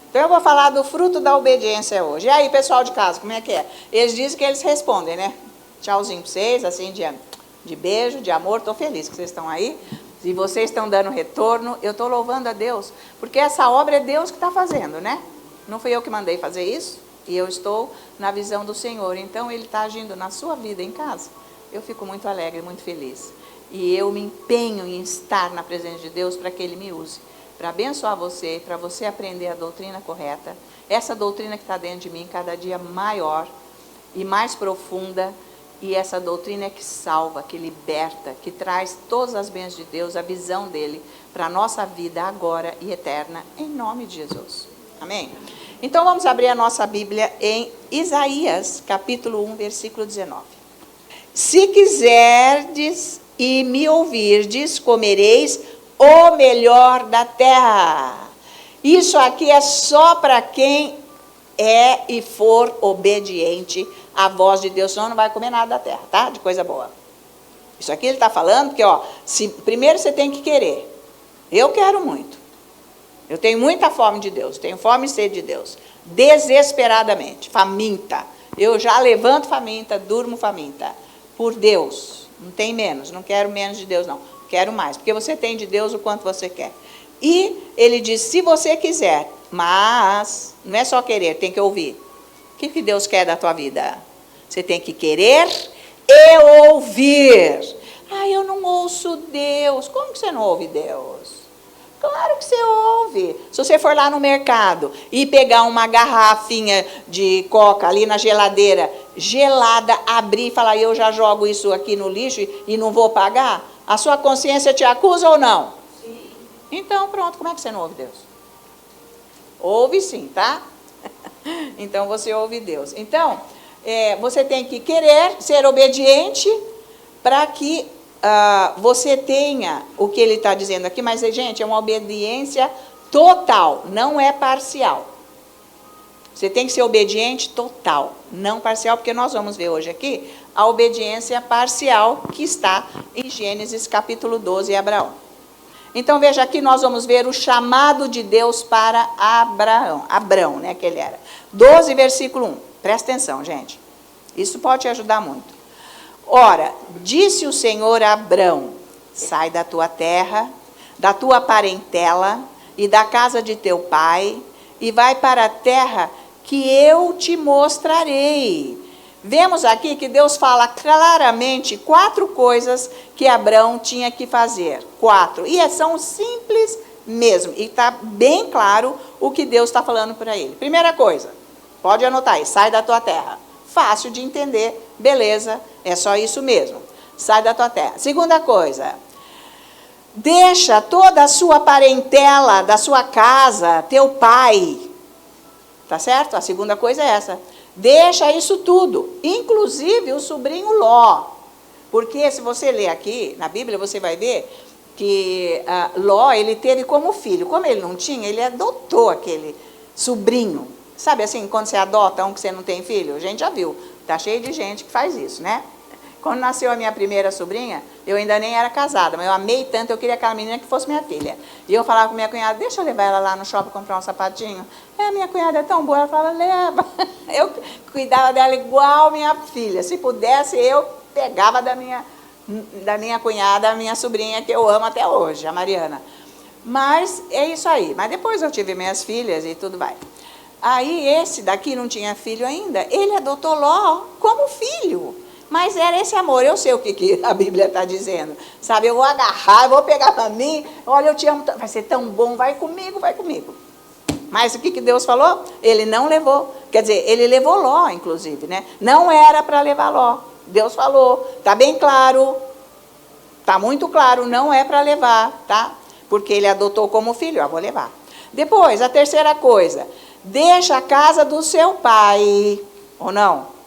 Então eu vou falar do fruto da obediência hoje. E aí, pessoal de casa, como é que é? Eles dizem que eles respondem, né? Tchauzinho para vocês, assim, de beijo, de amor. Estou feliz que vocês estão aí. Se vocês estão dando retorno, eu estou louvando a Deus. Porque essa obra é Deus que está fazendo, né? Não fui eu que mandei fazer isso. E eu estou na visão do Senhor. Então, Ele está agindo na sua vida em casa. Eu fico muito alegre, muito feliz. E eu me empenho em estar na presença de Deus para que Ele me use. Para abençoar você, para você aprender a doutrina correta. Essa doutrina que está dentro de mim, cada dia maior e mais profunda. E essa doutrina é que salva, que liberta, que traz todas as bênçãos de Deus, a visão dEle para a nossa vida agora e eterna, em nome de Jesus. Amém? Então vamos abrir a nossa Bíblia em Isaías, capítulo 1, versículo 19. Se quiserdes e me ouvirdes, comereis o melhor da terra. Isso aqui é só para quem é e for obediente à voz de Deus, senão não vai comer nada da terra, tá? De coisa boa. Isso aqui ele está falando, porque, ó, primeiro você tem que querer. Eu quero muito. Eu tenho muita fome de Deus, tenho fome e sede de Deus. Desesperadamente, faminta. Eu já levanto faminta, durmo faminta. Por Deus. Não tem menos, não quero menos de Deus, não. Quero mais, porque você tem de Deus o quanto você quer. E ele diz, se você quiser, mas não é só querer, tem que ouvir. O que Deus quer da tua vida? Você tem que querer e ouvir. Ah, eu não ouço Deus. Como que você não ouve Deus? Claro que você ouve. Se você for lá no mercado e pegar uma garrafinha de coca ali na geladeira, gelada, abrir e falar, eu já jogo isso aqui no lixo e não vou pagar, a sua consciência te acusa ou não? Sim. Então, pronto, como é que você não ouve Deus? Ouve sim, tá? Então, você ouve Deus. Então, você tem que querer ser obediente para que você tenha o que ele está dizendo aqui, mas, gente, é uma obediência total, não é parcial. Você tem que ser obediente total, não parcial, porque nós vamos ver hoje aqui a obediência parcial que está em Gênesis capítulo 12, Abraão. Então, veja aqui, nós vamos ver o chamado de Deus para Abrão, né, que ele era. 12, versículo 1. Presta atenção, gente. Isso pode te ajudar muito. Ora, disse o Senhor a Abrão, sai da tua terra, da tua parentela e da casa de teu pai, e vai para a terra que eu te mostrarei. Vemos aqui que Deus fala claramente 4 coisas que Abrão tinha que fazer. 4. E são simples mesmo. E está bem claro o que Deus está falando para ele. Primeira coisa, pode anotar aí, sai da tua terra. Fácil de entender, beleza, é só isso mesmo. Sai da tua terra. Segunda coisa, deixa toda a sua parentela, da sua casa, teu pai. Tá certo? A segunda coisa é essa. Deixa isso tudo, inclusive o sobrinho Ló. Porque se você ler aqui na Bíblia, você vai ver que Ló, ele teve como filho. Como ele não tinha, ele adotou aquele sobrinho. Sabe assim, quando você adota um que você não tem filho? A gente já viu, tá cheio de gente que faz isso, né? Quando nasceu a minha primeira sobrinha, eu ainda nem era casada, mas eu amei tanto, eu queria aquela menina que fosse minha filha. E eu falava com minha cunhada, deixa eu levar ela lá no shopping comprar um sapatinho. Minha cunhada é tão boa, ela falava, leva. Eu cuidava dela igual minha filha. Se pudesse, eu pegava da minha cunhada, a minha sobrinha, que eu amo até hoje, a Mariana. Mas é isso aí. Mas depois eu tive minhas filhas e tudo vai. Aí esse daqui não tinha filho ainda, ele adotou Ló como filho. Mas era esse amor, eu sei o que a Bíblia está dizendo. Sabe, eu vou agarrar, eu vou pegar para mim, olha, eu te amo, vai ser tão bom, vai comigo, vai comigo. Mas o que Deus falou? Ele não levou. Quer dizer, ele levou Ló, inclusive, né? Não era para levar Ló. Deus falou, está bem claro, está muito claro, não é para levar, tá? Porque ele adotou como filho, vou levar. Depois, a terceira coisa, deixa a casa do seu pai, ou não?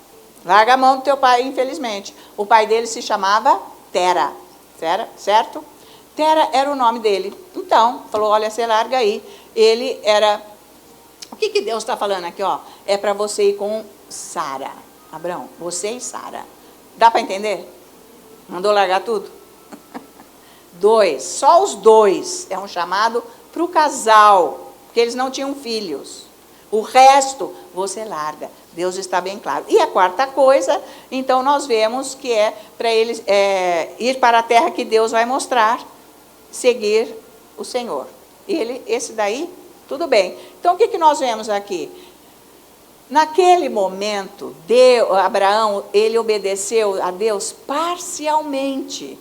Larga a mão do teu pai, infelizmente. O pai dele se chamava Tera, certo? Tera era o nome dele. Então, falou, olha, você larga aí. Ele era... O que Deus está falando aqui, ó? É para você ir com Sara. Abraão, você e Sara. Dá para entender? Mandou largar tudo? 2, só os 2. É um chamado para o casal, porque eles não tinham filhos. O resto você larga. Deus está bem claro. E a quarta coisa, então nós vemos que é para eles ir para a terra que Deus vai mostrar, seguir o Senhor. Esse daí, tudo bem. Então o que nós vemos aqui? Naquele momento, Abraão, ele obedeceu a Deus parcialmente.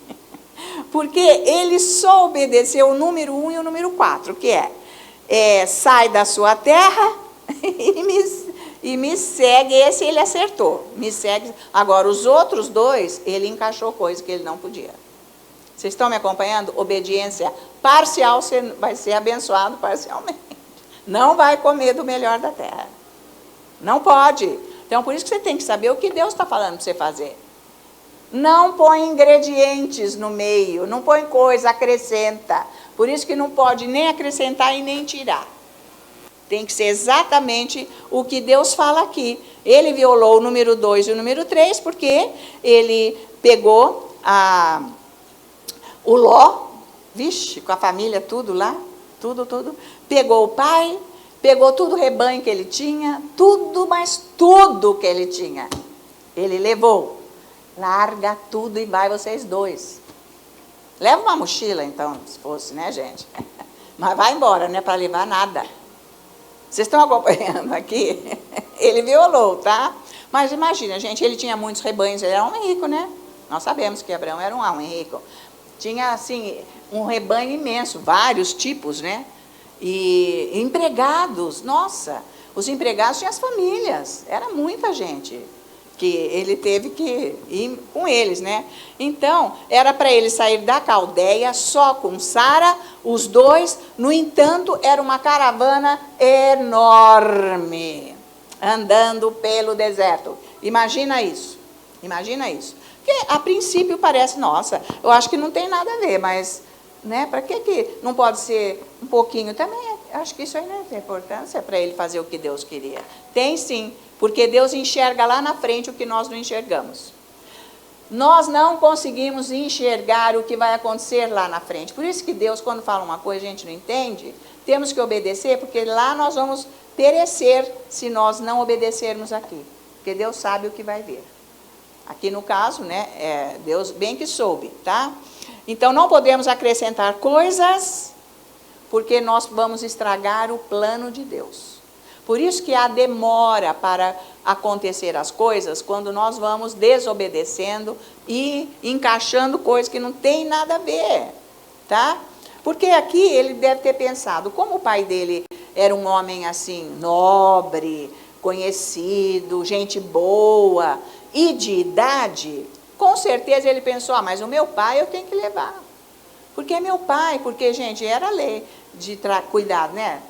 Porque ele só obedeceu o número 1 e o número 4, que sai da sua terra e me segue. Esse ele acertou, me segue. Agora, os outros dois, ele encaixou coisa que ele não podia. Vocês estão me acompanhando? Obediência parcial, você vai ser abençoado parcialmente. Não vai comer do melhor da terra. Não pode. Então, por isso que você tem que saber o que Deus está falando para você fazer. Não põe ingredientes no meio, não põe coisa, acrescenta. Por isso que não pode nem acrescentar e nem tirar. Tem que ser exatamente o que Deus fala aqui. Ele violou o número 2 e o número 3, porque ele pegou o Ló, vixe, com a família tudo lá, tudo. Pegou o pai, pegou tudo o rebanho que ele tinha, tudo, mas tudo que ele tinha. Ele levou. Larga tudo e vai vocês dois. Leva uma mochila, então, se fosse, né, gente? Mas vai embora, não é para levar nada. Vocês estão acompanhando aqui? Ele violou, tá? Mas imagina, gente, ele tinha muitos rebanhos, ele era um homem rico, né? Nós sabemos que Abraão era um homem rico. Tinha, assim, um rebanho imenso, vários tipos, né? E empregados, nossa, os empregados tinham as famílias, era muita gente que ele teve que ir com eles, né? Então, era para ele sair da Caldeia só com Sara, os dois. No entanto, era uma caravana enorme, andando pelo deserto. Imagina isso, imagina isso. Porque, a princípio, parece, nossa, eu acho que não tem nada a ver, mas, né, para que não pode ser um pouquinho também? Acho que isso aí não tem importância para ele fazer o que Deus queria. Tem sim, porque Deus enxerga lá na frente o que nós não enxergamos. Nós não conseguimos enxergar o que vai acontecer lá na frente. Por isso que Deus, quando fala uma coisa, a gente não entende, temos que obedecer, porque lá nós vamos perecer se nós não obedecermos aqui. Porque Deus sabe o que vai vir. Aqui no caso, né, Deus bem que soube, tá? Então não podemos acrescentar coisas, porque nós vamos estragar o plano de Deus. Por isso que há demora para acontecer as coisas, quando nós vamos desobedecendo e encaixando coisas que não tem nada a ver, tá? Porque aqui ele deve ter pensado, como o pai dele era um homem assim, nobre, conhecido, gente boa e de idade, com certeza ele pensou, mas o meu pai eu tenho que levar. Porque é meu pai, porque, gente, era a lei de cuidar, né?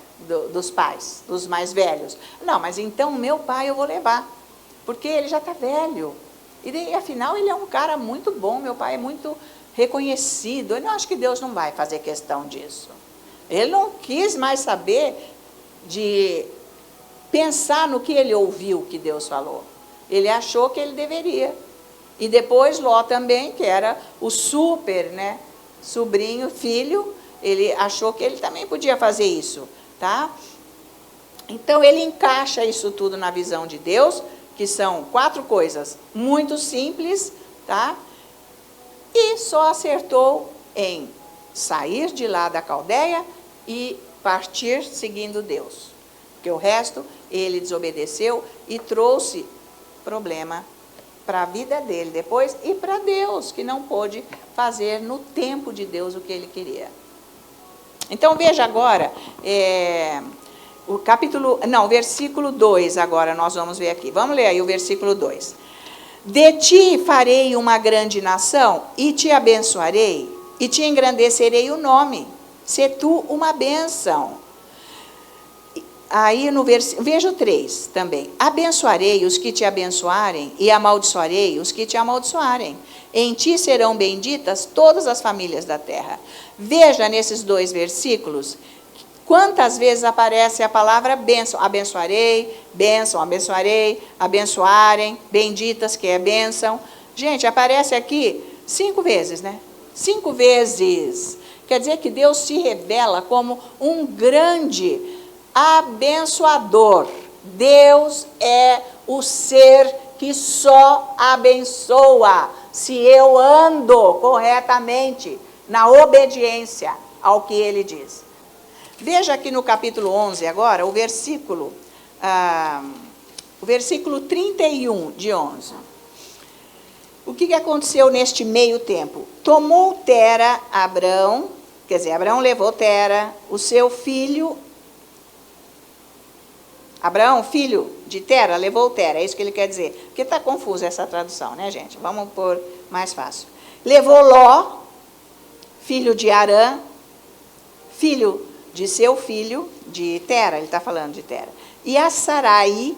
Dos pais, dos mais velhos. Não, mas então meu pai eu vou levar, porque ele já está velho. E daí, afinal, ele é um cara muito bom, meu pai é muito reconhecido. Eu não acho que Deus não vai fazer questão disso. Ele não quis mais saber de pensar no que ele ouviu que Deus falou. Ele achou que ele deveria. E depois Ló também, que era o super, né, sobrinho, filho, ele achou que ele também podia fazer isso. Tá? Então, ele encaixa isso tudo na visão de Deus, que são 4 coisas muito simples, tá? E só acertou em sair de lá da Caldeia e partir seguindo Deus. Porque o resto, ele desobedeceu e trouxe problema para a vida dele depois e para Deus, que não pôde fazer no tempo de Deus o que ele queria. Então, veja agora, o versículo 2 agora nós vamos ver aqui. Vamos ler aí o versículo 2. De ti farei uma grande nação, e te abençoarei, e te engrandecerei o nome. Se tu uma bênção. Aí no veja o 3 também. Abençoarei os que te abençoarem, e amaldiçoarei os que te amaldiçoarem. Em ti serão benditas todas as famílias da terra. Veja nesses 2 versículos, quantas vezes aparece a palavra bênção. Abençoarei, bênção, abençoarei, abençoarem, benditas, que é bênção. Gente, aparece aqui 5 vezes, né? 5 vezes. Quer dizer que Deus se revela como um grande abençoador. Deus é o ser que só abençoa se eu ando corretamente na obediência ao que ele diz. Veja aqui no capítulo 11 agora, o versículo 31 de 11. O que aconteceu neste meio tempo? Tomou Tera Abrão, quer dizer, Abrão levou Tera, o seu filho. Abraão, filho de Tera, levou Tera, é isso que ele quer dizer. Porque está confusa essa tradução, né, gente? Vamos pôr mais fácil. Levou Ló, filho de Arã, filho de seu filho, de Tera, ele está falando de Tera. E a Sarai,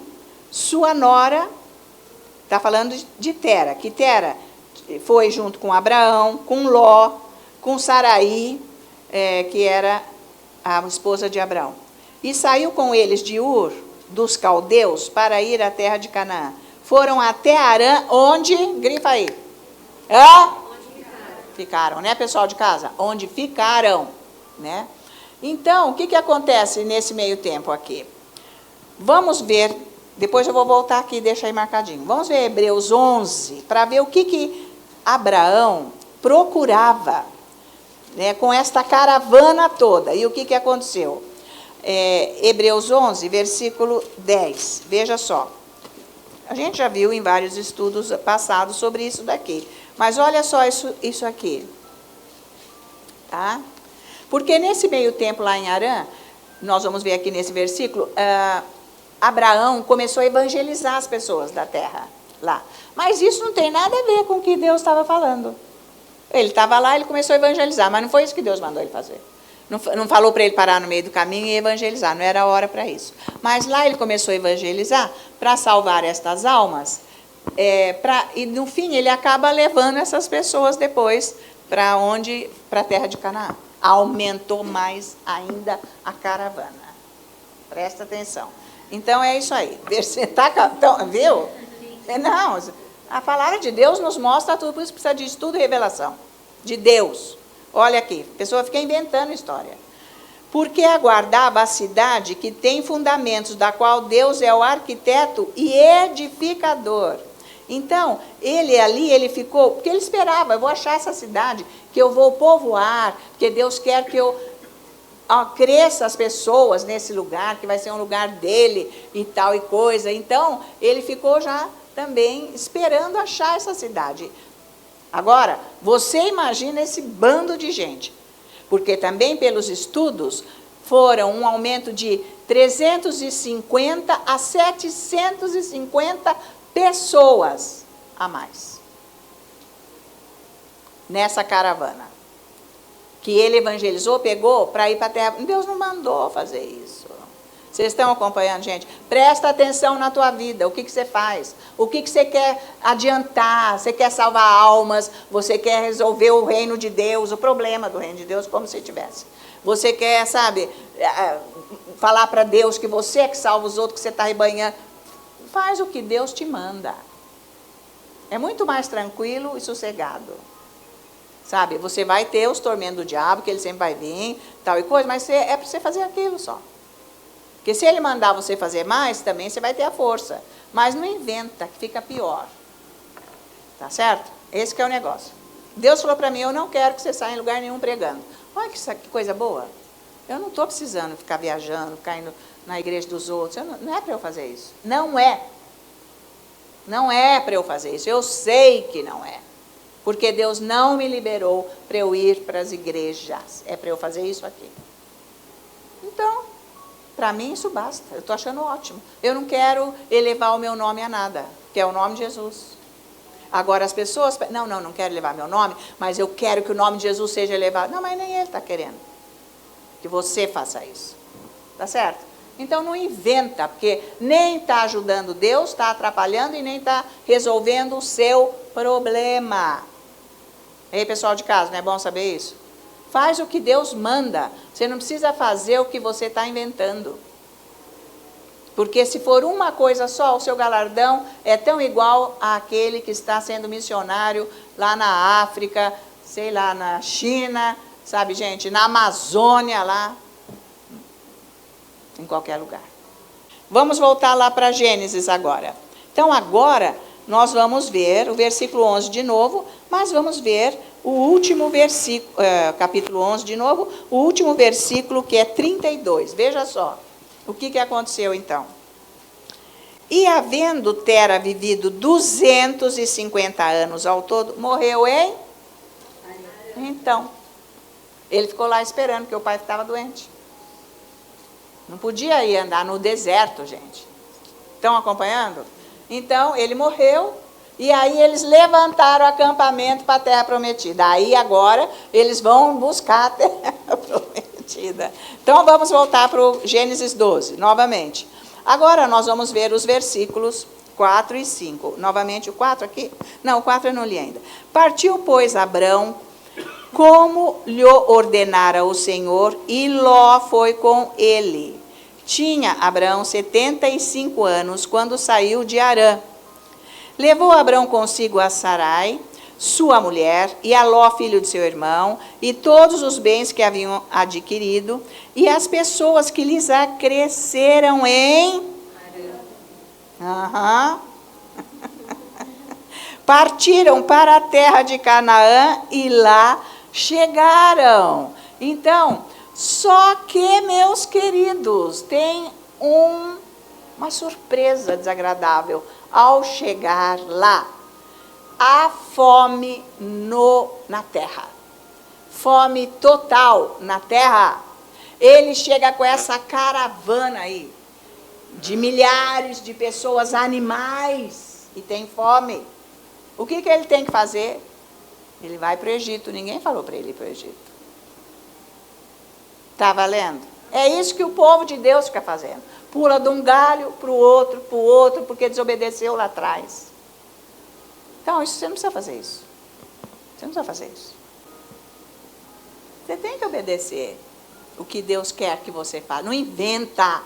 sua nora, está falando de Tera, que Tera foi junto com Abraão, com Ló, com Sarai, que era a esposa de Abraão. E saiu com eles de Ur, dos caldeus, para ir à terra de Canaã. Foram até Arã, onde? Grifa aí. Onde ficaram, né, pessoal de casa? Onde ficaram, né? Então, o que acontece nesse meio tempo aqui? Vamos ver, depois eu vou voltar aqui e deixar aí marcadinho. Vamos ver Hebreus 11, para ver o que Abraão procurava, né, com esta caravana toda. E o que aconteceu? Hebreus 11, versículo 10. Veja só. A gente já viu em vários estudos passados sobre isso daqui. Mas olha só isso aqui. Tá? Porque nesse meio tempo lá em Arã, nós vamos ver aqui nesse versículo, Abraão começou a evangelizar as pessoas da terra lá. Mas isso não tem nada a ver com o que Deus estava falando. Ele estava lá, ele começou a evangelizar, mas não foi isso que Deus mandou ele fazer. Não falou para ele parar no meio do caminho e evangelizar, não era hora para isso. Mas lá ele começou a evangelizar para salvar estas almas, e no fim ele acaba levando essas pessoas depois para a terra de Canaã. Aumentou mais ainda a caravana. Presta atenção. Então é isso aí. Viu? Não, a palavra de Deus nos mostra tudo, por isso precisa de estudo e revelação. De Deus. Olha aqui, a pessoa fica inventando história. Porque aguardava a cidade que tem fundamentos, da qual Deus é o arquiteto e edificador. Então, ele ficou, porque ele esperava, eu vou achar essa cidade, que eu vou povoar, porque Deus quer que eu cresça as pessoas nesse lugar, que vai ser um lugar dele e tal e coisa. Então, ele ficou já também esperando achar essa cidade. Agora, você imagina esse bando de gente, porque também pelos estudos foram um aumento de 350 a 750 pessoas a mais nessa caravana que ele evangelizou, pegou para ir para a terra. Deus não mandou fazer isso. Vocês estão acompanhando, gente? Presta atenção na tua vida, o que você faz, o que você quer adiantar, você quer salvar almas, você quer resolver o reino de Deus, o problema do reino de Deus, como se tivesse. Você quer, sabe, falar para Deus que você é que salva os outros, que você está rebanhando. Faz o que Deus te manda. É muito mais tranquilo e sossegado. Sabe, você vai ter os tormentos do diabo, que ele sempre vai vir, tal e coisa, mas é para você fazer aquilo só. Porque se ele mandar você fazer mais, também você vai ter a força. Mas não inventa, que fica pior. Tá certo? Esse que é o negócio. Deus falou para mim, eu não quero que você saia em lugar nenhum pregando. Olha que coisa boa. Eu não estou precisando ficar viajando, ficar indo na igreja dos outros. Não é para eu fazer isso. Não é. Não é para eu fazer isso. Eu sei que não é. Porque Deus não me liberou para eu ir para as igrejas. É para eu fazer isso aqui. Então, para mim isso basta. Eu estou achando ótimo. Eu não quero elevar o meu nome a nada, que é o nome de Jesus. Agora as pessoas, não quero elevar meu nome, mas eu quero que o nome de Jesus seja elevado. Não, mas nem ele está querendo que você faça isso. Tá certo? Então não inventa, porque nem está ajudando Deus, está atrapalhando e nem está resolvendo o seu problema. Ei, pessoal de casa, não é bom saber isso? Faz o que Deus manda. Você não precisa fazer o que você está inventando. Porque se for uma coisa só, o seu galardão é tão igual àquele que está sendo missionário lá na África, sei lá, na China, sabe, gente, na Amazônia lá, em qualquer lugar. Vamos voltar lá para Gênesis agora. Então, agora, nós vamos ver o versículo 11 de novo, mas vamos ver o último versículo, capítulo 11 de novo, o último versículo, que é 32. Veja só, o que aconteceu então. E havendo Tera vivido 250 anos ao todo, morreu em? Então, ele ficou lá esperando, porque o pai estava doente. Não podia ir andar no deserto, gente. Estão acompanhando? Então, ele morreu, e aí eles levantaram o acampamento para a terra prometida. Aí, agora, eles vão buscar a terra prometida. Então, vamos voltar para o Gênesis 12, novamente. Agora, nós vamos ver os versículos 4 e 5. Novamente, o 4 aqui? Não, o 4 eu não li ainda. Partiu, pois, Abrão, como lhe ordenara o Senhor, e Ló foi com ele. Tinha Abrão 75 anos, quando saiu de Harã. Levou Abrão consigo a Sarai, sua mulher, e a Ló, filho de seu irmão, e todos os bens que haviam adquirido, e as pessoas que lhes acresceram em... Partiram para a terra de Canaã, e lá chegaram. Então, só que, meus queridos, tem uma surpresa desagradável ao chegar lá. Há fome na terra. Fome total na terra. Ele chega com essa caravana aí, de milhares de pessoas, animais, e tem fome. O que ele tem que fazer? Ele vai para o Egito. Ninguém falou para ele ir para o Egito. Está valendo? É isso que o povo de Deus fica fazendo. Pula de um galho para o outro, porque desobedeceu lá atrás. Então, você não precisa fazer isso. Você não precisa fazer isso. Você tem que obedecer o que Deus quer que você faça. Não inventa.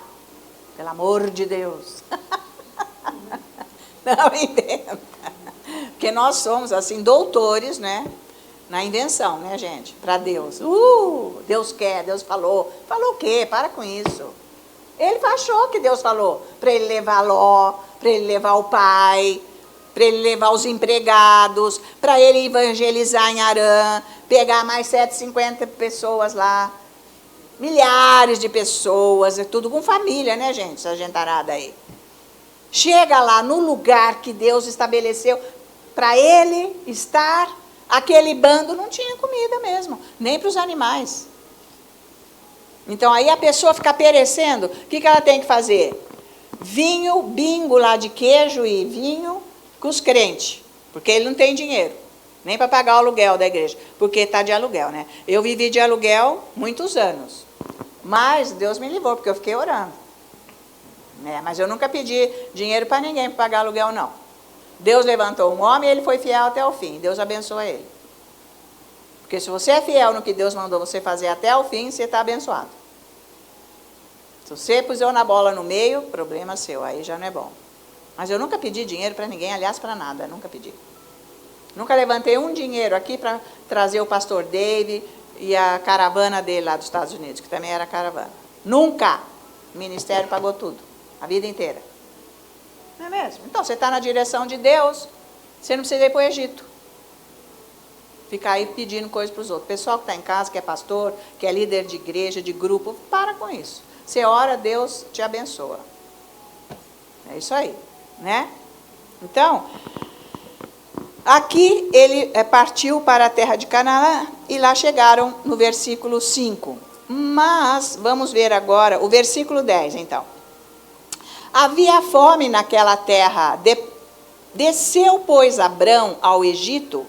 Pelo amor de Deus. Não inventa. Porque nós somos, assim, doutores, né? Na invenção, né, gente? Para Deus. Deus quer, Deus falou. Falou o quê? Para com isso. Ele achou que Deus falou. Para ele levar Ló, para ele levar o pai, para ele levar os empregados, para ele evangelizar em Harã, pegar mais 750 pessoas lá. Milhares de pessoas, é tudo com família, né, gente? Essa gentarada aí. Chega lá no lugar que Deus estabeleceu para ele estar, aquele bando não tinha comida mesmo, nem para os animais. Então aí a pessoa fica perecendo, o que ela tem que fazer? Vinho, bingo lá de queijo e vinho com os crentes, porque ele não tem dinheiro, nem para pagar o aluguel da igreja, porque está de aluguel, né? Eu vivi de aluguel muitos anos, mas Deus me livrou, porque eu fiquei orando. Mas eu nunca pedi dinheiro para ninguém para pagar aluguel, não. Deus levantou um homem e ele foi fiel até o fim. Deus abençoa ele. Porque se você é fiel no que Deus mandou você fazer até o fim, você está abençoado. Se você puseu na bola no meio, problema seu, aí já não é bom. Mas eu nunca pedi dinheiro para ninguém, aliás, para nada, nunca pedi. Nunca levantei um dinheiro aqui para trazer o pastor Dave e a caravana dele lá dos Estados Unidos, que também era caravana. Nunca. O ministério pagou tudo, a vida inteira. Não é mesmo? Então, você está na direção de Deus, você não precisa ir para o Egito. Ficar aí pedindo coisas para os outros. Pessoal que está em casa, que é pastor, que é líder de igreja, de grupo, para com isso. Você ora, Deus te abençoa. É isso aí, né? Então, aqui ele partiu para a terra de Canaã e lá chegaram no versículo 5. Mas, vamos ver agora o versículo 10, então. Havia fome naquela terra. Desceu, pois, Abrão ao Egito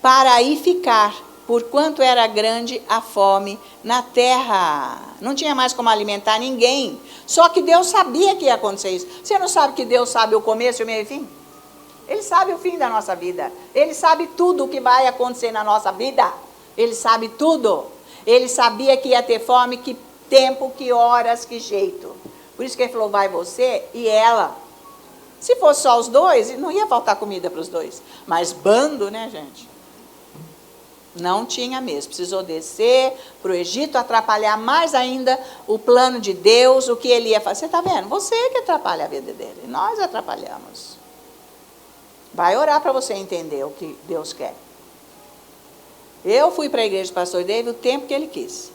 para aí ficar, porquanto era grande a fome na terra. Não tinha mais como alimentar ninguém. Só que Deus sabia que ia acontecer isso. Você não sabe que Deus sabe o começo, o meio e o fim? Ele sabe o fim da nossa vida. Ele sabe tudo o que vai acontecer na nossa vida. Ele sabe tudo. Ele sabia que ia ter fome, que tempo, que horas, que jeito. Por isso que ele falou, vai você e ela. Se fosse só os dois, não ia faltar comida para os dois. Mas bando, né, gente? Não tinha mesmo. Precisou descer para o Egito, atrapalhar mais ainda o plano de Deus, o que ele ia fazer. Você está vendo? Você que atrapalha a vida dele. Nós atrapalhamos. Vai orar para você entender o que Deus quer. Eu fui para a igreja do pastor David o tempo que ele quis.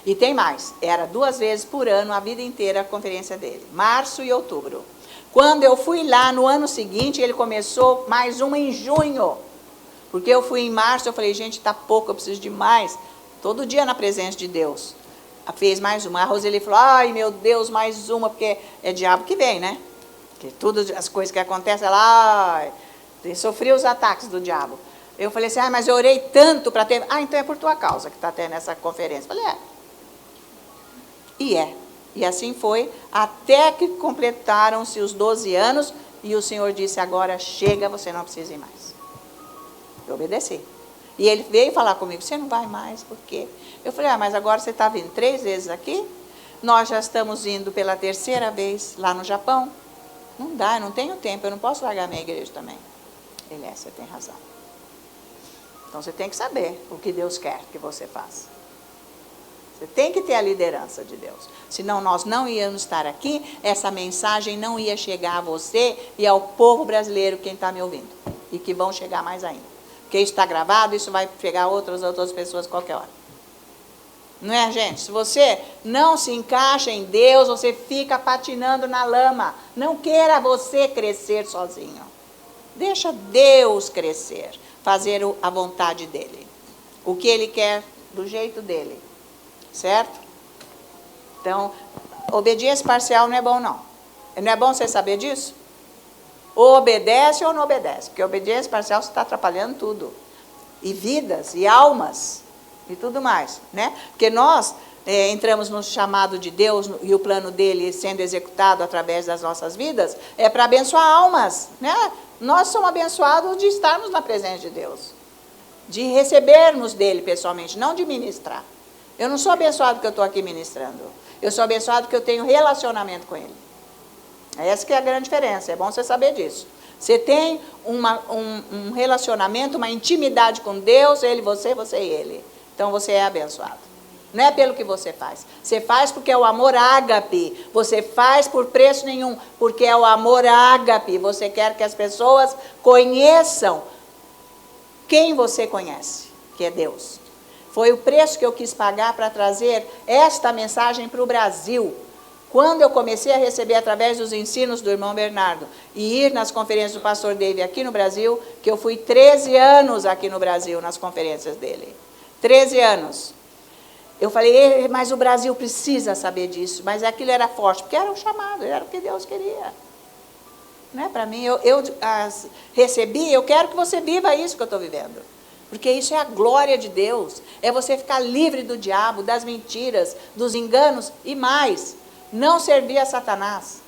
E tem mais. Era 2 vezes por ano, a vida inteira, a conferência dele. Março e outubro. Quando eu fui lá, no ano seguinte, ele começou mais uma em junho. Porque eu fui em março, eu falei, gente, está pouco, eu preciso de mais. Todo dia na presença de Deus. Fez mais uma. A Roseli falou, ai meu Deus, mais uma, porque é diabo que vem, né? Porque todas as coisas que acontecem, ela sofria os ataques do diabo. Eu falei assim, mas eu orei tanto para ter... então é por tua causa que está tendo essa conferência. Eu falei, E assim foi, até que completaram-se os 12 anos, e o Senhor disse, agora chega, você não precisa ir mais. Eu obedeci. E ele veio falar comigo, você não vai mais, por quê? Eu falei, mas agora você está vindo 3 vezes aqui, nós já estamos indo pela 3ª vez lá no Japão. Não dá, eu não tenho tempo, eu não posso largar minha igreja também. Ele, você tem razão. Então você tem que saber o que Deus quer que você faça. Você tem que ter a liderança de Deus. Senão nós não íamos estar aqui, essa mensagem não ia chegar a você e ao povo brasileiro, quem está me ouvindo. E que vão chegar mais ainda. Porque isso está gravado, isso vai chegar a outras pessoas a qualquer hora. Não é, gente? Se você não se encaixa em Deus, você fica patinando na lama. Não queira você crescer sozinho. Deixa Deus crescer, fazer a vontade dele. O que ele quer do jeito dele. Certo? Então, obediência parcial não é bom, não. Não é bom você saber disso? Ou obedece ou não obedece. Porque obediência parcial você está atrapalhando tudo. E vidas, e almas, e tudo mais. Né? Porque nós entramos no chamado de Deus e o plano dele sendo executado através das nossas vidas, é para abençoar almas. Né? Nós somos abençoados de estarmos na presença de Deus. De recebermos dele pessoalmente, não de ministrar. Eu não sou abençoado porque eu estou aqui ministrando. Eu sou abençoado porque eu tenho relacionamento com ele. Essa que é a grande diferença. É bom você saber disso. Você tem um relacionamento, uma intimidade com Deus, ele, você e ele. Então você é abençoado. Não é pelo que você faz. Você faz porque é o amor ágape. Você faz por preço nenhum, porque é o amor ágape. Você quer que as pessoas conheçam quem você conhece, que é Deus. Foi o preço que eu quis pagar para trazer esta mensagem para o Brasil. Quando eu comecei a receber através dos ensinos do irmão Bernardo e ir nas conferências do pastor David aqui no Brasil, que eu fui 13 anos aqui no Brasil nas conferências dele. 13 anos. Eu falei, mas o Brasil precisa saber disso. Mas aquilo era forte, porque era o chamado, era o que Deus queria. Não é para mim, eu recebi, eu quero que você viva isso que eu estou vivendo. Porque isso é a glória de Deus. É você ficar livre do diabo, das mentiras, dos enganos e mais. Não servir a Satanás.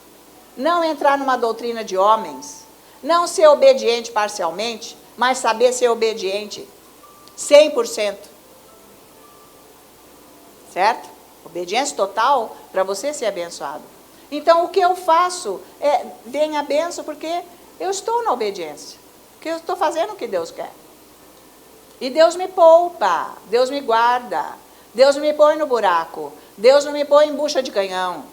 Não entrar numa doutrina de homens. Não ser obediente parcialmente, mas saber ser obediente 100%. Certo? Obediência total para você ser abençoado. Então, o que eu faço vem a benção porque eu estou na obediência. Porque eu estou fazendo o que Deus quer. E Deus me poupa, Deus me guarda, Deus não me põe no buraco, Deus não me põe em bucha de canhão.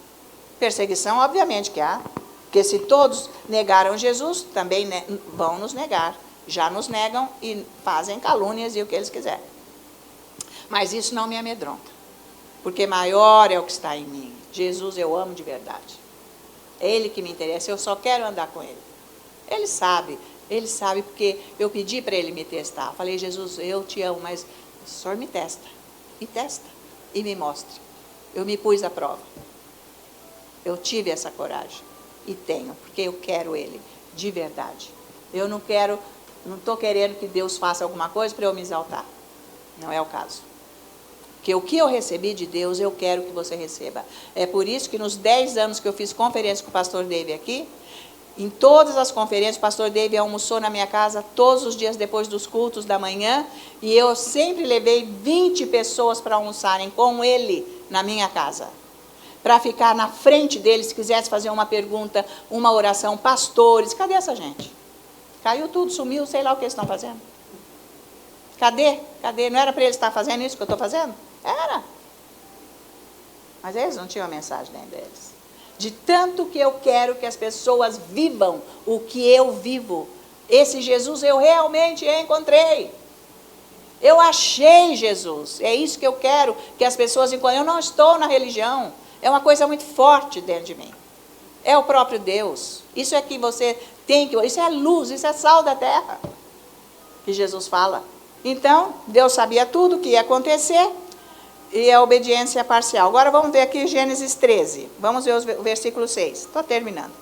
Perseguição, obviamente que há, porque se todos negaram Jesus, também vão nos negar. Já nos negam e fazem calúnias e o que eles quiserem. Mas isso não me amedronta, porque maior é o que está em mim. Jesus eu amo de verdade. É Ele que me interessa, eu só quero andar com Ele. Ele sabe porque eu pedi para Ele me testar. Eu falei, Jesus, eu te amo, mas o Senhor me testa, e me mostre. Eu me pus à prova. Eu tive essa coragem, e tenho, porque eu quero Ele, de verdade. Eu não estou querendo que Deus faça alguma coisa para eu me exaltar. Não é o caso. Porque o que eu recebi de Deus, eu quero que você receba. É por isso que nos 10 anos que eu fiz conferência com o pastor David aqui, em todas as conferências, o pastor David almoçou na minha casa todos os dias depois dos cultos da manhã, e eu sempre levei 20 pessoas para almoçarem com ele na minha casa. Para ficar na frente dele, se quisesse fazer uma pergunta, uma oração, pastores, cadê essa gente? Caiu tudo, sumiu, sei lá o que eles estão fazendo. Cadê? Cadê? Não era para eles estar fazendo isso que eu estou fazendo? Era. Mas eles não tinham a mensagem dentro deles. De tanto que eu quero que as pessoas vivam o que eu vivo. Esse Jesus eu realmente encontrei. Eu achei Jesus. É isso que eu quero que as pessoas encontrem. Eu não estou na religião. É uma coisa muito forte dentro de mim. É o próprio Deus. Isso é que você tem que... Isso é luz, isso é sal da terra. Que Jesus fala. Então, Deus sabia tudo o que ia acontecer. E a obediência parcial. Agora vamos ver aqui Gênesis 13. Vamos ver o versículo 6. Estou terminando.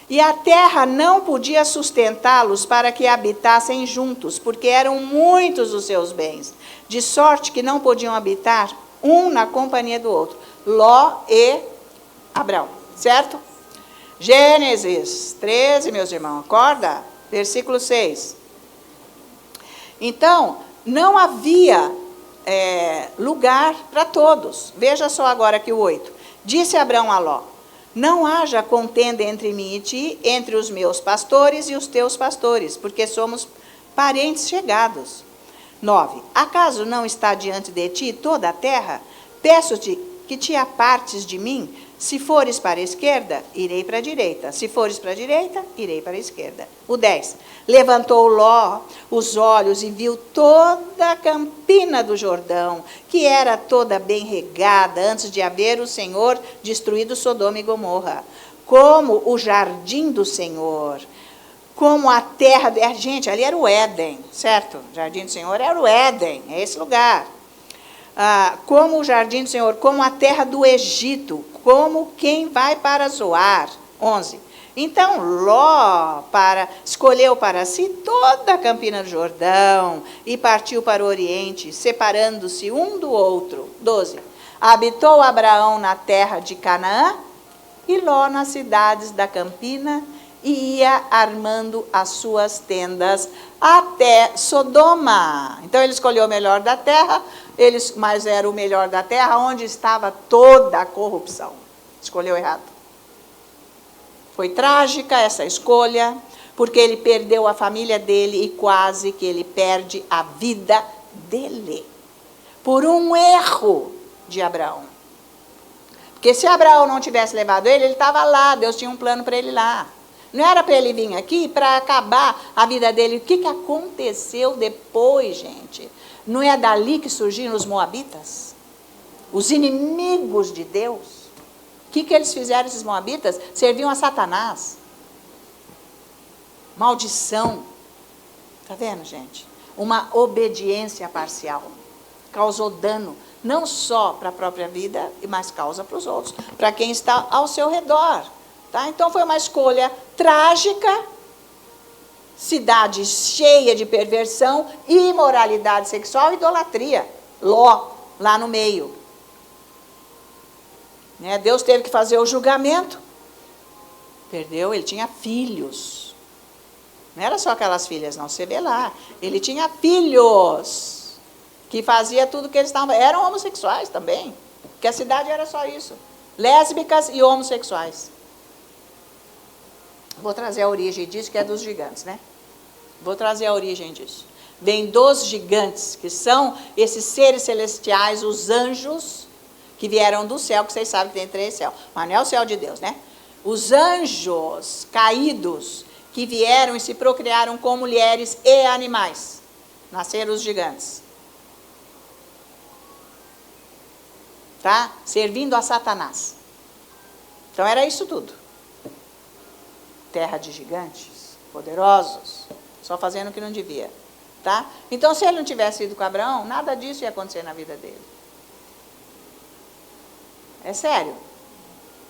E a terra não podia sustentá-los para que habitassem juntos, porque eram muitos os seus bens, de sorte que não podiam habitar um na companhia do outro. Ló e Abrão, certo? Gênesis 13, meus irmãos, acorda? Versículo 6. Então, não havia lugar para todos. Veja só agora aqui o 8. Disse Abrão a Ló: não haja contenda entre mim e ti, entre os meus pastores e os teus pastores, porque somos parentes chegados. 9. Acaso não está diante de ti toda a terra? Peço-te que te apartes de mim. Se fores para a esquerda, irei para a direita. Se fores para a direita, irei para a esquerda. O 10. Levantou Ló os olhos e viu toda a campina do Jordão, que era toda bem regada, antes de haver o Senhor destruído Sodoma e Gomorra. Como o jardim do Senhor, como a terra... Gente, ali era o Éden, certo? O jardim do Senhor era o Éden, é esse lugar. Como o jardim do Senhor, como a terra do Egito, como quem vai para Zoar. 11. Então Ló escolheu para si toda a campina do Jordão e partiu para o oriente, separando-se um do outro. 12. Habitou Abraão na terra de Canaã e Ló nas cidades da campina, e ia armando as suas tendas até Sodoma. Então ele escolheu o melhor da terra, mas era o melhor da terra onde estava toda a corrupção. Escolheu errado. Foi trágica essa escolha, porque ele perdeu a família dele e quase que ele perde a vida dele. Por um erro de Abraão. Porque se Abraão não tivesse levado ele estava lá, Deus tinha um plano para ele lá. Não era para ele vir aqui para acabar a vida dele. O que aconteceu depois, gente? Não é dali que surgiram os moabitas? Os inimigos de Deus. O que eles fizeram, esses moabitas? Serviam a Satanás. Maldição. Está vendo, gente? Uma obediência parcial. Causou dano, não só para a própria vida, mas causa para os outros. Para quem está ao seu redor. Tá? Então foi uma escolha trágica, cidade cheia de perversão, imoralidade sexual e idolatria. Ló, lá no meio. Né? Deus teve que fazer o julgamento. Perdeu, ele tinha filhos. Não era só aquelas filhas, não, você vê lá. Ele tinha filhos que fazia tudo que eles estavam... Eram homossexuais também, porque a cidade era só isso. Lésbicas e homossexuais. Vou trazer a origem disso, que é dos gigantes, né? Vou trazer a origem disso. Vem dos gigantes, que são esses seres celestiais, os anjos, que vieram do céu, que vocês sabem que tem 3 céus. Mas não é o céu de Deus, né? Os anjos caídos, que vieram e se procriaram com mulheres e animais. Nasceram os gigantes. Tá? Servindo a Satanás. Então era isso tudo. Terra de gigantes, poderosos, só fazendo o que não devia. Tá? Então, se ele não tivesse ido com Abraão, nada disso ia acontecer na vida dele. É sério.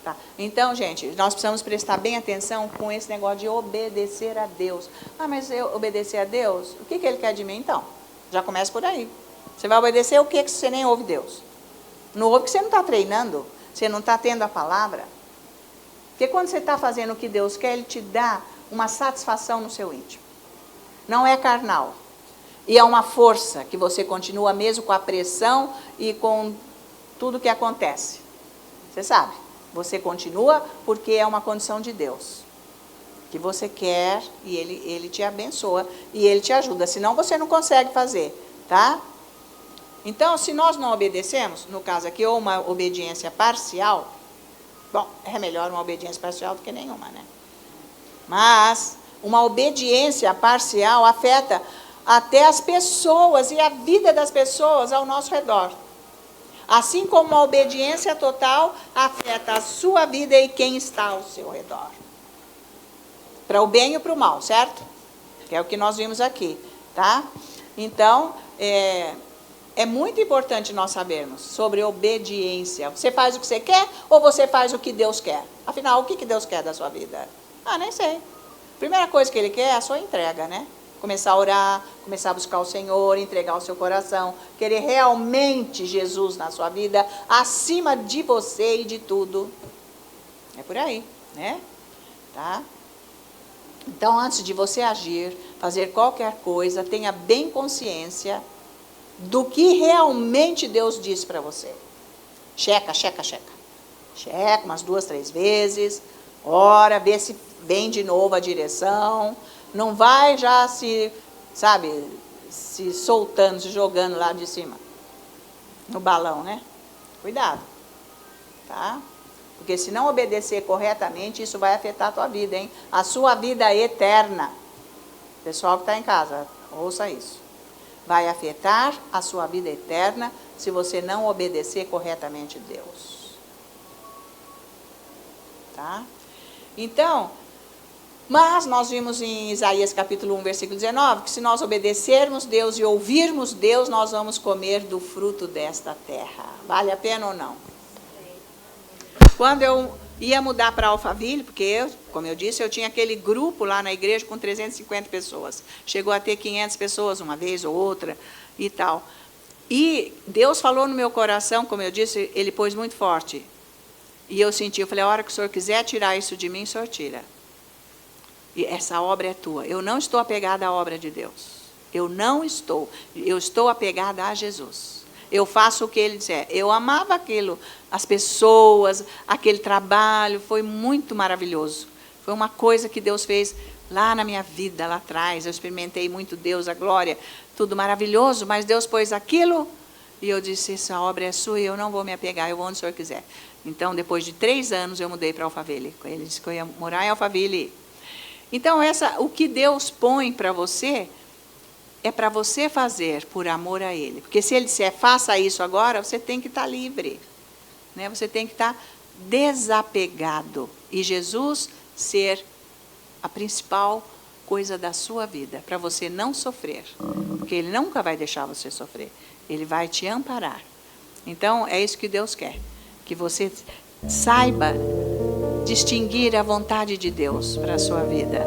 Tá? Então, gente, nós precisamos prestar bem atenção com esse negócio de obedecer a Deus. Mas eu obedecer a Deus? O que ele quer de mim, então? Já começa por aí. Você vai obedecer o que você nem ouve Deus? Não ouve porque você não está treinando, você não está tendo a palavra. Porque quando você está fazendo o que Deus quer, Ele te dá uma satisfação no seu íntimo. Não é carnal. E é uma força que você continua mesmo com a pressão e com tudo que acontece. Você sabe, você continua porque é uma condição de Deus. que você quer e ele te abençoa e ele te ajuda. Senão você não consegue fazer, tá? Então, se nós não obedecemos, no caso aqui, ou uma obediência parcial, bom, é melhor uma obediência parcial do que nenhuma, né? Mas uma obediência parcial afeta até as pessoas e a vida das pessoas ao nosso redor. Assim como a obediência total afeta a sua vida e quem está ao seu redor. Para o bem e para o mal, certo? Que é o que nós vimos aqui, tá? Então, é muito importante nós sabermos sobre obediência. Você faz o que você quer ou você faz o que Deus quer? Afinal, o que Deus quer da sua vida? Ah, nem sei. Primeira coisa que Ele quer é a sua entrega, né? Começar a orar, começar a buscar o Senhor, entregar o seu coração, querer realmente Jesus na sua vida, acima de você e de tudo. É por aí, né? Tá? Então, antes de você agir, fazer qualquer coisa, tenha bem consciência do que realmente Deus diz para você. Checa. Checa umas 2, 3 vezes, ora, vê se vem de novo a direção. Não vai já se soltando, se jogando lá de cima, no balão, né? Cuidado, tá? Porque se não obedecer corretamente, isso vai afetar a tua vida, hein? A sua vida eterna. Pessoal que está em casa, ouça isso. Vai afetar a sua vida eterna se você não obedecer corretamente a Deus. Tá? Então, mas nós vimos em Isaías capítulo 1, versículo 19, que se nós obedecermos Deus e ouvirmos Deus, nós vamos comer do fruto desta terra. Vale a pena ou não? Quando eu ia mudar para Alphaville, porque, como eu disse, eu tinha aquele grupo lá na igreja com 350 pessoas. Chegou a ter 500 pessoas uma vez ou outra e tal. E Deus falou no meu coração, como eu disse, Ele pôs muito forte. E eu senti, eu falei, a hora que o Senhor quiser tirar isso de mim, o Senhor tira. E essa obra é tua. Eu não estou apegada à obra de Deus. Eu estou apegada a Jesus. Eu faço o que Ele disser. Eu amava aquilo, as pessoas, aquele trabalho, foi muito maravilhoso. Foi uma coisa que Deus fez lá na minha vida, lá atrás. Eu experimentei muito Deus, a glória, tudo maravilhoso, mas Deus pôs aquilo e eu disse, essa obra é sua e eu não vou me apegar, eu vou onde o Senhor quiser. Então, depois de 3 anos, eu mudei para Alphaville. Ele disse que eu ia morar em Alphaville. Então, o que Deus põe para você é para você fazer por amor a Ele. Porque se Ele disser, faça isso agora, você tem que estar livre. Né? Você tem que estar desapegado. E Jesus ser a principal coisa da sua vida, para você não sofrer. Porque Ele nunca vai deixar você sofrer. Ele vai te amparar. Então, é isso que Deus quer. Que você saiba distinguir a vontade de Deus para a sua vida.